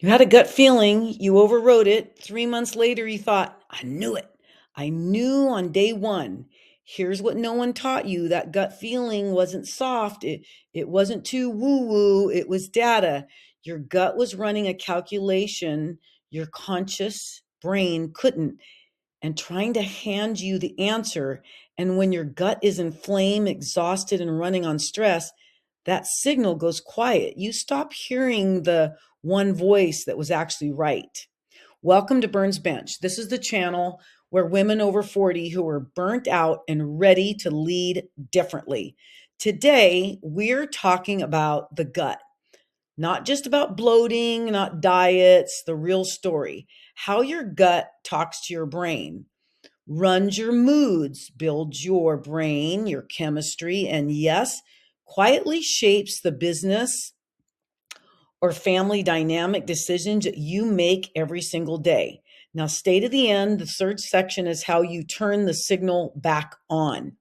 You had a gut feeling, you overrode it. 3 months later, you thought, I knew it. I knew on day one. Here's what no one taught you. That gut feeling wasn't soft. It wasn't too woo woo. It was data. Your gut was running a calculation your conscious brain couldn't and trying to hand you the answer. And when your gut is inflamed, exhausted, and running on stress, that signal goes quiet. You stop hearing the one voice that was actually right. Welcome to Bern's Bench. This is the channel where women over 40 who are burnt out and ready to lead differently. Today, we're talking about the gut, not just about bloating, not diets, the real story, how your gut talks to your brain, runs your moods, builds your brain, your chemistry, and yes, quietly shapes the business or family dynamic decisions that you make every single day. Now, stay to the end. The third section is how you turn the signal back on.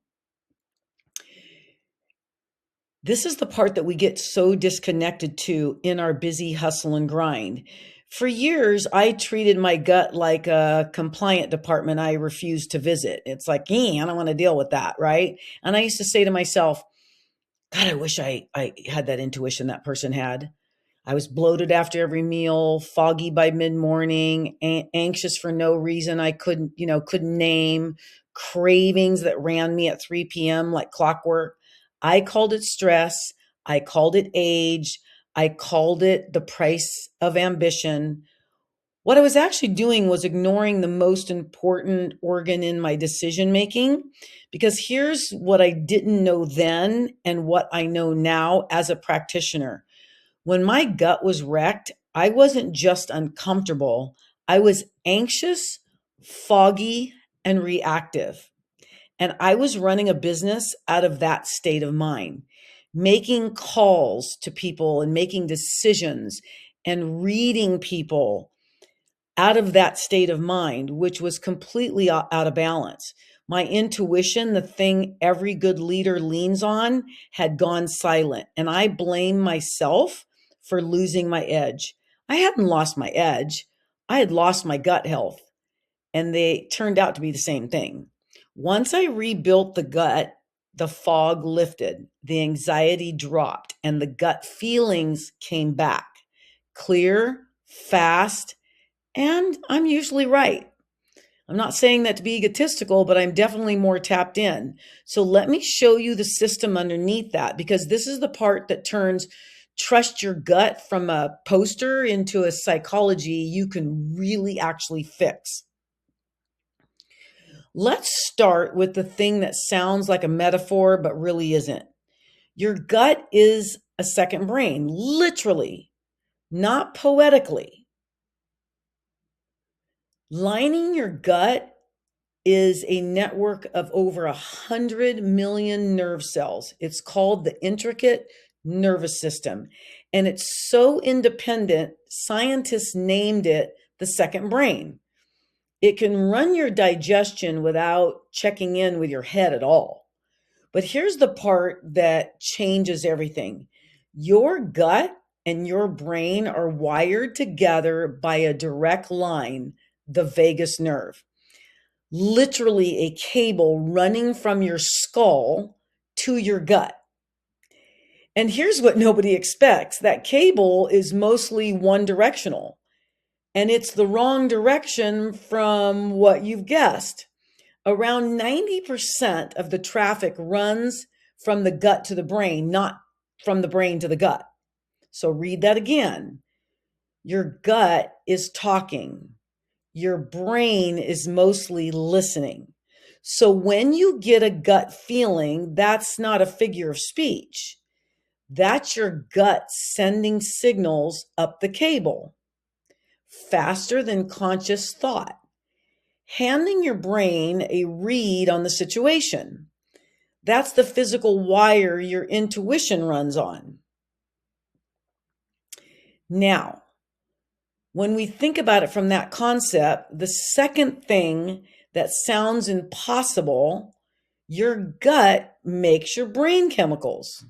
This is the part that we get so disconnected to in our busy hustle and grind. For years, I treated my gut like a compliant department I refused to visit. It's like, I don't want to deal with that, right? And I used to say to myself, God, I wish I had that intuition that person had. I was bloated after every meal, foggy by mid-morning, anxious for no reason I couldn't name, cravings that ran me at 3 p.m. like clockwork. I called it stress. I called it age. I called it the price of ambition. What I was actually doing was ignoring the most important organ in my decision making, because here's what I didn't know then and what I know now as a practitioner. When my gut was wrecked, I wasn't just uncomfortable. I was anxious, foggy, and reactive. And I was running a business out of that state of mind, making calls to people and making decisions and reading people out of that state of mind, which was completely out of balance. My intuition, the thing every good leader leans on, had gone silent. And I blame myself for losing my edge. I hadn't lost my edge. I had lost my gut health. And they turned out to be the same thing. Once I rebuilt the gut, the fog lifted, the anxiety dropped, and the gut feelings came back. Clear, fast, and I'm usually right. I'm not saying that to be egotistical, but I'm definitely more tapped in. So let me show you the system underneath that, because this is the part that turns trust your gut from a poster into a psychology you can really actually fix. Let's start with the thing that sounds like a metaphor, but really isn't. Your gut is a second brain, literally, not poetically. Lining your gut is a network of over 100 million nerve cells. It's called the intricate nervous system. And it's so independent, scientists named it the second brain. It can run your digestion without checking in with your head at all. But here's the part that changes everything. Your gut and your brain are wired together by a direct line, the vagus nerve. Literally a cable running from your skull to your gut. And here's what nobody expects. That cable is mostly one directional. And it's the wrong direction from what you've guessed. Around 90% of the traffic runs from the gut to the brain, not from the brain to the gut. So read that again. Your gut is talking. Your brain is mostly listening. So when you get a gut feeling, that's not a figure of speech. That's your gut sending signals up the cable, faster than conscious thought, handing your brain a read on the situation. That's the physical wire your intuition runs on. Now, when we think about it from that concept, the second thing that sounds impossible, your gut makes your brain chemicals.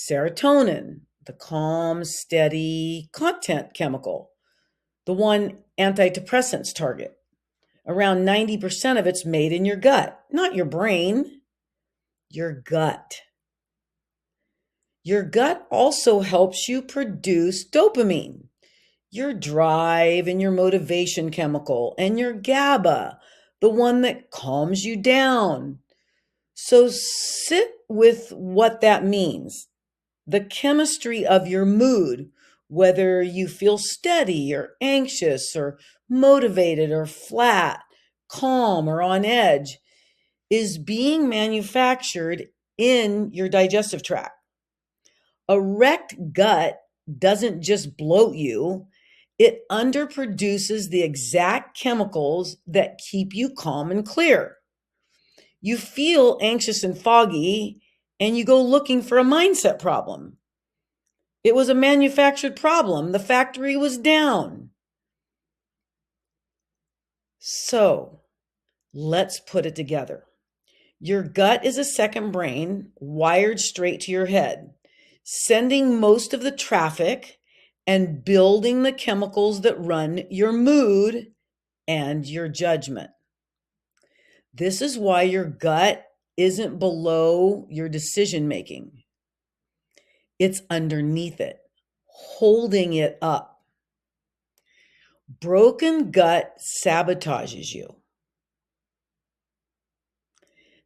Serotonin, the calm, steady content chemical. the one antidepressants target. Around 90% of it's made in your gut, not your brain, your gut. Your gut also helps you produce dopamine, your drive and your motivation chemical, and your GABA, the one that calms you down. So sit with what that means. The chemistry of your mood, whether you feel steady or anxious or motivated or flat, calm or on edge, is being manufactured in your digestive tract. A wrecked gut doesn't just bloat you, it underproduces the exact chemicals that keep you calm and clear. You feel anxious and foggy, and you go looking for a mindset problem. It was a manufactured problem. The factory was down. So let's put it together. Your gut is a second brain wired straight to your head, sending most of the traffic and building the chemicals that run your mood and your judgment. This is why your gut isn't below your decision making. It's underneath it, holding it up. Broken gut sabotages you.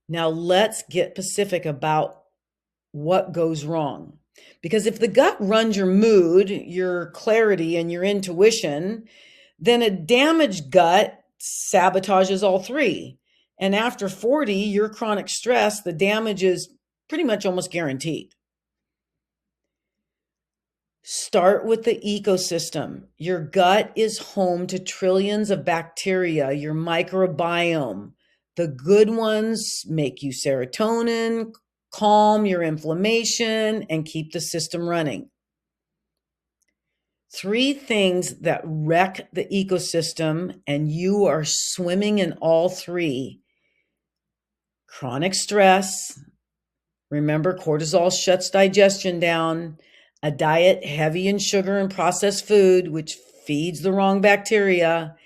Now let's get specific about what goes wrong. Because if the gut runs your mood, your clarity, and your intuition, then a damaged gut sabotages all three. And after 40, your chronic stress, the damage is pretty much almost guaranteed. Start with the ecosystem. Your gut is home to trillions of bacteria, your microbiome. The good ones make you serotonin, calm your inflammation, and keep the system running. 3 things that wreck the ecosystem, and you are swimming in all 3. Chronic stress. Remember, cortisol shuts digestion down. A diet heavy in sugar and processed food, which feeds the wrong bacteria.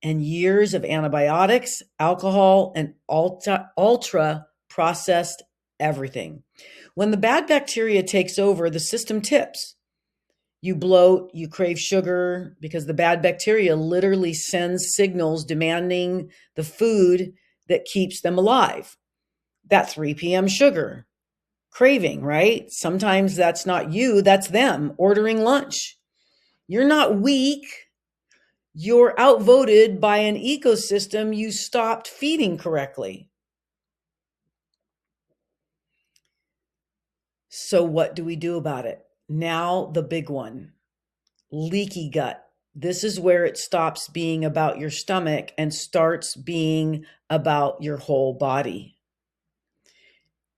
And years of antibiotics, alcohol, and ultra processed everything. When the bad bacteria takes over, the system tips. You bloat, you crave sugar, because the bad bacteria literally sends signals demanding the food that keeps them alive. That 3 p.m. sugar craving, right? Sometimes that's not you, that's them ordering lunch. You're not weak. You're outvoted by an ecosystem you stopped feeding correctly. So what do we do about it? Now the big one, leaky gut. This is where it stops being about your stomach and starts being about your whole body.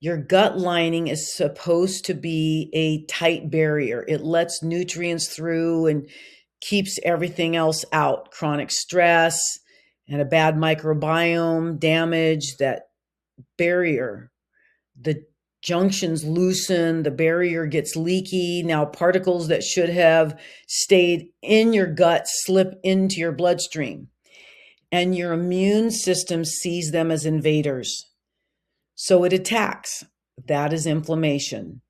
Your gut lining is supposed to be a tight barrier. It lets nutrients through and keeps everything else out. Chronic stress and a bad microbiome damage that barrier. The junctions loosen, the barrier gets leaky. Now particles that should have stayed in your gut slip into your bloodstream, and your immune system sees them as invaders. So it attacks. That is inflammation.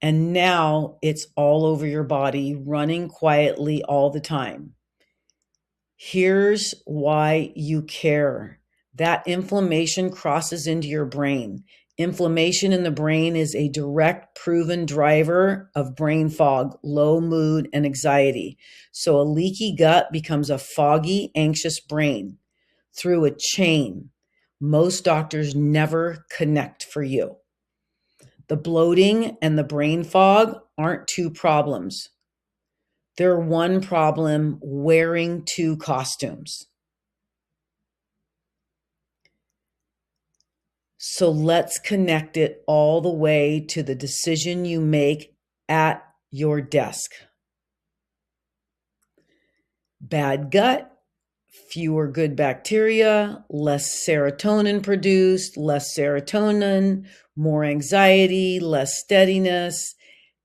And now it's all over your body, running quietly all the time. Here's why you care. That inflammation crosses into your brain. Inflammation in the brain is a direct, proven driver of brain fog, low mood, and anxiety. So a leaky gut becomes a foggy, anxious brain through a chain most doctors never connect for you. The bloating and the brain fog aren't 2 problems. They're one problem wearing 2 costumes. So let's connect it all the way to the decision you make at your desk. Bad gut, fewer good bacteria, less serotonin produced, less serotonin, more anxiety, less steadiness,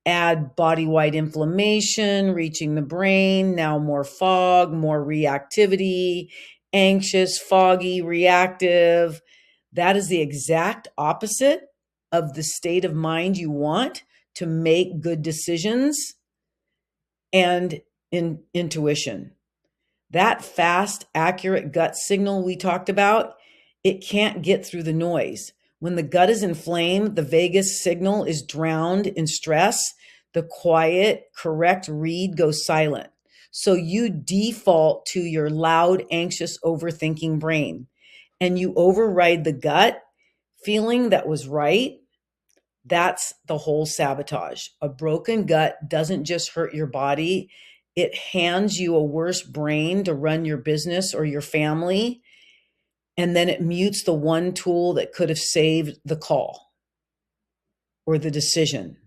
add body-wide inflammation, reaching the brain, now more fog, more reactivity, anxious, foggy, reactive. That is the exact opposite of the state of mind you want to make good decisions and intuition. That fast, accurate gut signal we talked about, it can't get through the noise. When the gut is inflamed, the vagus signal is drowned in stress. The quiet, correct read goes silent. So you default to your loud, anxious, overthinking brain, and you override the gut feeling that was right. That's the whole sabotage. A broken gut doesn't just hurt your body, it hands you a worse brain to run your business or your family. And then it mutes the one tool that could have saved the call or the decision.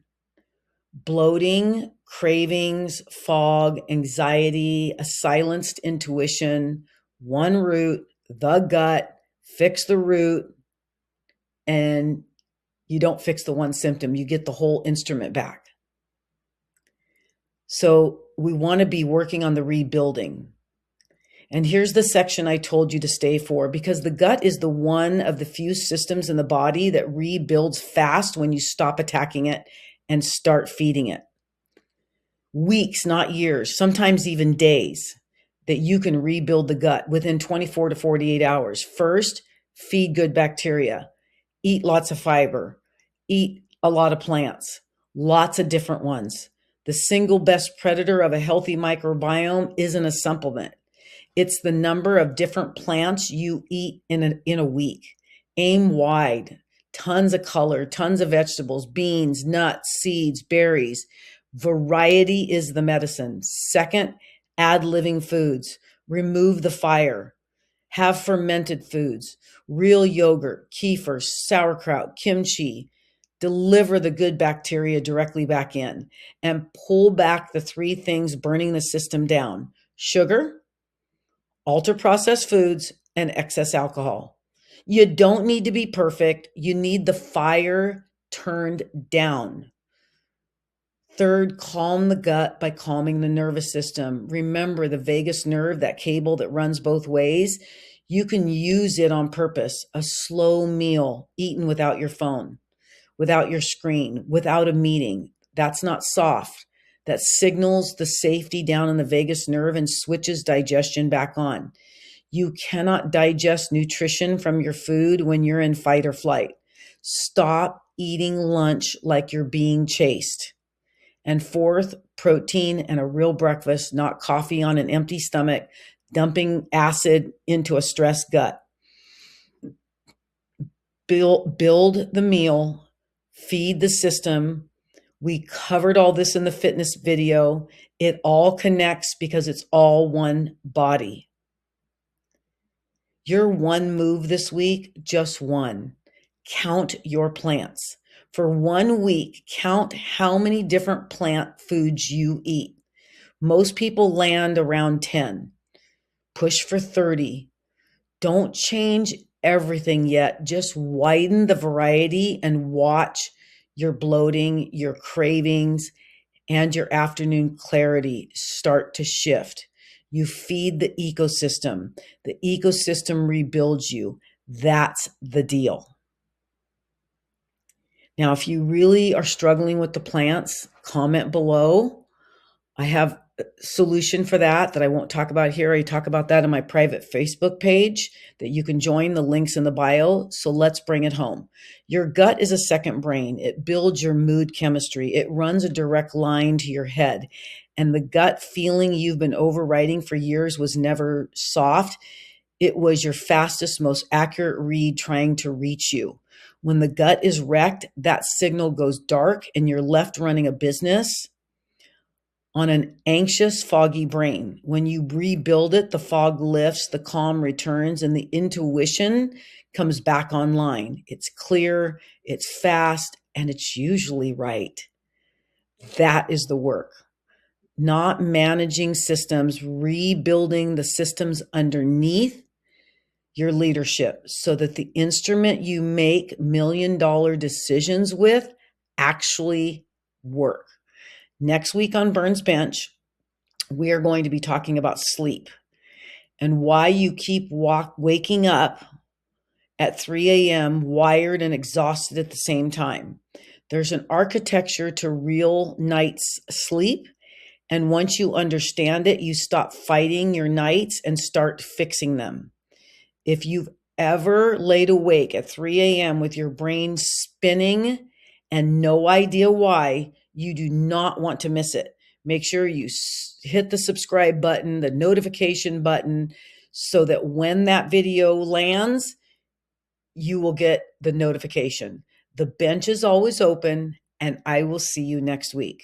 Bloating, cravings, fog, anxiety, a silenced intuition, one root, the gut, fix the root, and you don't fix the one symptom, you get the whole instrument back. So we want to be working on the rebuilding. And here's the section I told you to stay for, because the gut is the one of the few systems in the body that rebuilds fast when you stop attacking it and start feeding it. Weeks, not years, sometimes even days, that you can rebuild the gut within 24 to 48 hours. First, feed good bacteria, eat lots of fiber, eat a lot of plants, lots of different ones. The single best predator of a healthy microbiome isn't a supplement. It's the number of different plants you eat in a week. Aim wide, tons of color, tons of vegetables, beans, nuts, seeds, berries. Variety is the medicine. Second, add living foods. Remove the fire. Have fermented foods, real yogurt, kefir, sauerkraut, kimchi. Deliver the good bacteria directly back in and pull back the three things burning the system down: sugar, ultra-processed foods, and excess alcohol. You don't need to be perfect. You need the fire turned down. Third, calm the gut by calming the nervous system. Remember the vagus nerve, that cable that runs both ways. You can use it on purpose. A slow meal eaten without your phone, without your screen, without a meeting. That's not soft. That signals the safety down in the vagus nerve and switches digestion back on. You cannot digest nutrition from your food when you're in fight or flight. Stop eating lunch like you're being chased. And fourth, protein and a real breakfast, not coffee on an empty stomach, dumping acid into a stressed gut. Build the meal, feed the system. We covered all this in the fitness video. It all connects because it's all one body. Your one move this week, just one. Count your plants. For 1 week, count how many different plant foods you eat. Most people land around 10. Push for 30. Don't change everything yet. Just widen the variety and watch your bloating, your cravings, and your afternoon clarity start to shift. You feed the ecosystem. The ecosystem rebuilds you. That's the deal. Now, if you really are struggling with the plants, comment below. I have a solution for that I won't talk about here. I talk about that in my private Facebook page that you can join. The link's in the bio. So let's bring it home. Your gut is a second brain. It builds your mood chemistry. It runs a direct line to your head. And the gut feeling you've been overriding for years was never soft. It was your fastest, most accurate read trying to reach you. When the gut is wrecked, that signal goes dark and you're left running a business on an anxious, foggy brain. When you rebuild it, the fog lifts, the calm returns, and the intuition comes back online. It's clear, it's fast, and it's usually right. That is the work. Not managing systems, rebuilding the systems underneath your leadership so that the instrument you make $1 million decisions with actually work. Next week on Bern's Bench, we are going to be talking about sleep and why you keep waking up at 3 a.m. wired and exhausted at the same time. There's an architecture to real night's sleep. And once you understand it, you stop fighting your nights and start fixing them. If you've ever laid awake at 3 a.m. with your brain spinning and no idea why, you do not want to miss it. Make sure you hit the subscribe button, the notification button, so that when that video lands, you will get the notification. The bench is always open, and I will see you next week.